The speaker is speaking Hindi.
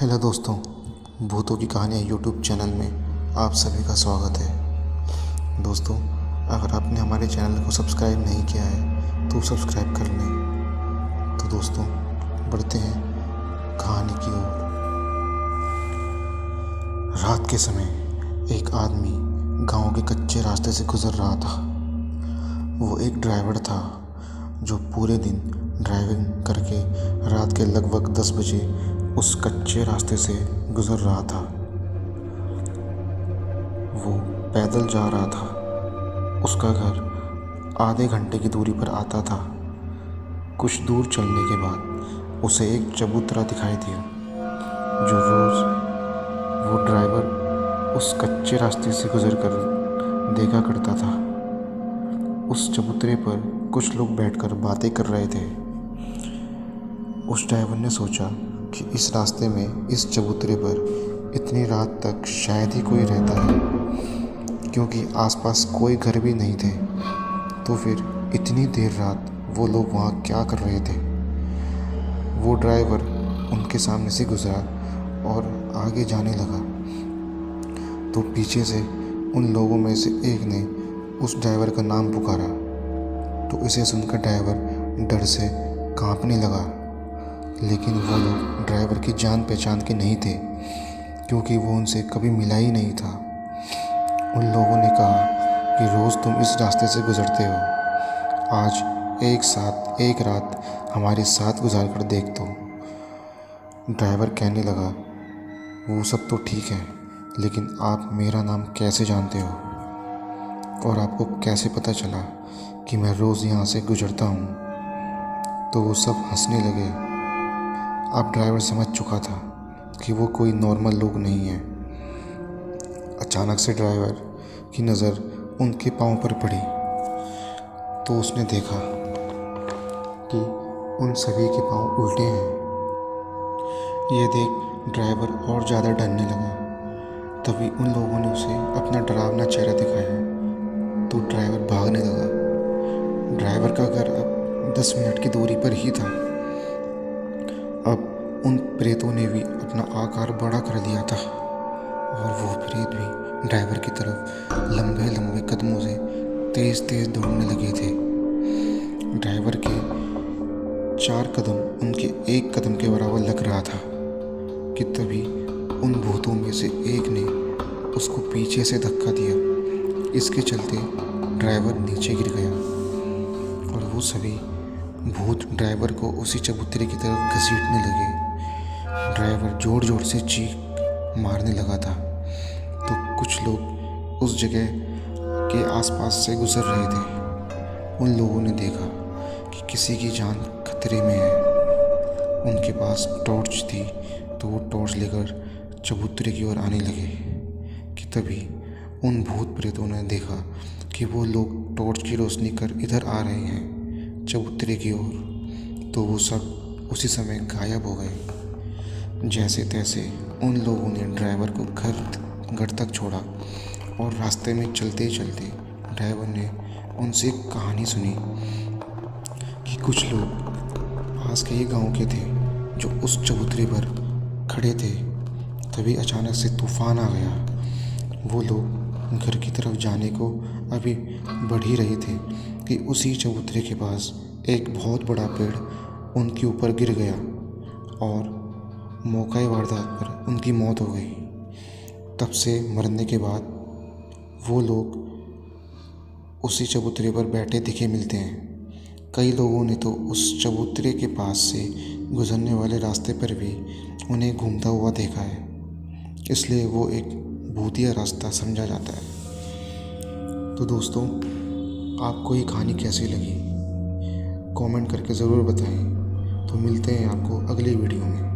हेलो दोस्तों, भूतों की कहानियाँ यूट्यूब चैनल में आप सभी का स्वागत है। दोस्तों, अगर आपने हमारे चैनल को सब्सक्राइब नहीं किया है तो सब्सक्राइब कर लें। तो दोस्तों, बढ़ते हैं कहानी की ओर। रात के समय एक आदमी गांव के कच्चे रास्ते से गुजर रहा था। वो एक ड्राइवर था जो पूरे दिन ड्राइविंग करके रात के लगभग 10 बजे उस कच्चे रास्ते से गुजर रहा था। वो पैदल जा रहा था। उसका घर आधे घंटे की दूरी पर आता था। कुछ दूर चलने के बाद उसे एक चबूतरा दिखाई दिया जो रोज़ वो ड्राइवर उस कच्चे रास्ते से गुजर कर देखा करता था। उस चबूतरे पर कुछ लोग बैठकर बातें कर रहे थे। उस ड्राइवर ने सोचा कि इस रास्ते में, इस चबूतरे पर इतनी रात तक शायद ही कोई रहता है, क्योंकि आसपास कोई घर भी नहीं थे। तो फिर इतनी देर रात वो लोग वहाँ क्या कर रहे थे? वो ड्राइवर उनके सामने से गुजरा और आगे जाने लगा तो पीछे से उन लोगों में से एक ने उस ड्राइवर का नाम पुकारा। तो इसे सुनकर ड्राइवर डर से कांपने लगा। लेकिन वो लोग ड्राइवर की जान पहचान के नहीं थे, क्योंकि वो उनसे कभी मिला ही नहीं था। उन लोगों ने कहा कि रोज़ तुम इस रास्ते से गुजरते हो, आज एक रात हमारे साथ गुजार कर देख दो। ड्राइवर कहने लगा, वो सब तो ठीक है, लेकिन आप मेरा नाम कैसे जानते हो और आपको कैसे पता चला कि मैं रोज़ यहाँ से गुजरता हूँ? तो वो सब हंसने लगे। अब ड्राइवर समझ चुका था कि वो कोई नॉर्मल लोग नहीं है। अचानक से ड्राइवर की नज़र उनके पाँव पर पड़ी तो उसने देखा कि उन सभी के पाँव उल्टे हैं। ये देख ड्राइवर और ज़्यादा डरने लगा। तभी उन लोगों ने उसे अपना डरावना चेहरा दिखाया तो ड्राइवर भागने लगा। ड्राइवर का घर अब 10 मिनट की दूरी पर ही था। अब उन प्रेतों ने भी अपना आकार बड़ा कर लिया था और वो प्रेत भी ड्राइवर की तरफ लंबे लंबे कदमों से तेज़ तेज़ दौड़ने लगे थे। ड्राइवर के 4 कदम उनके 1 कदम के बराबर लग रहा था कि तभी उन भूतों में से एक ने उसको पीछे से धक्का दिया। इसके चलते ड्राइवर नीचे गिर गया और वो सभी भूत ड्राइवर को उसी चबूतरे की तरफ घसीटने लगे। ड्राइवर ज़ोर ज़ोर से चीख मारने लगा था तो कुछ लोग उस जगह के आसपास से गुजर रहे थे। उन लोगों ने देखा कि किसी की जान खतरे में है। उनके पास टॉर्च थी तो वो टॉर्च लेकर चबूतरे की ओर आने लगे कि तभी उन भूत प्रेतों ने देखा कि वो लोग टॉर्च की रोशनी कर इधर आ रहे हैं चबूतरे की ओर। तो वो सब उसी समय गायब हो गए। जैसे तैसे उन लोगों ने ड्राइवर को घर तक छोड़ा और रास्ते में चलते चलते ड्राइवर ने उनसे एक कहानी सुनी कि कुछ लोग पास के ही गांव के थे जो उस चबूतरे पर खड़े थे। तभी अचानक से तूफान आ गया। वो लोग घर की तरफ जाने को अभी बढ़ ही रहे थे कि उसी चबूतरे के पास एक बहुत बड़ा पेड़ उनके ऊपर गिर गया और मौका वारदात पर उनकी मौत हो गई। तब से मरने के बाद वो लोग उसी चबूतरे पर बैठे दिखे मिलते हैं। कई लोगों ने तो उस चबूतरे के पास से गुजरने वाले रास्ते पर भी उन्हें घूमता हुआ देखा है। इसलिए वो एक भूतिया रास्ता समझा जाता है। तो दोस्तों, आपको ये कहानी कैसी लगी कमेंट करके ज़रूर बताएं। तो मिलते हैं आपको अगली वीडियो में।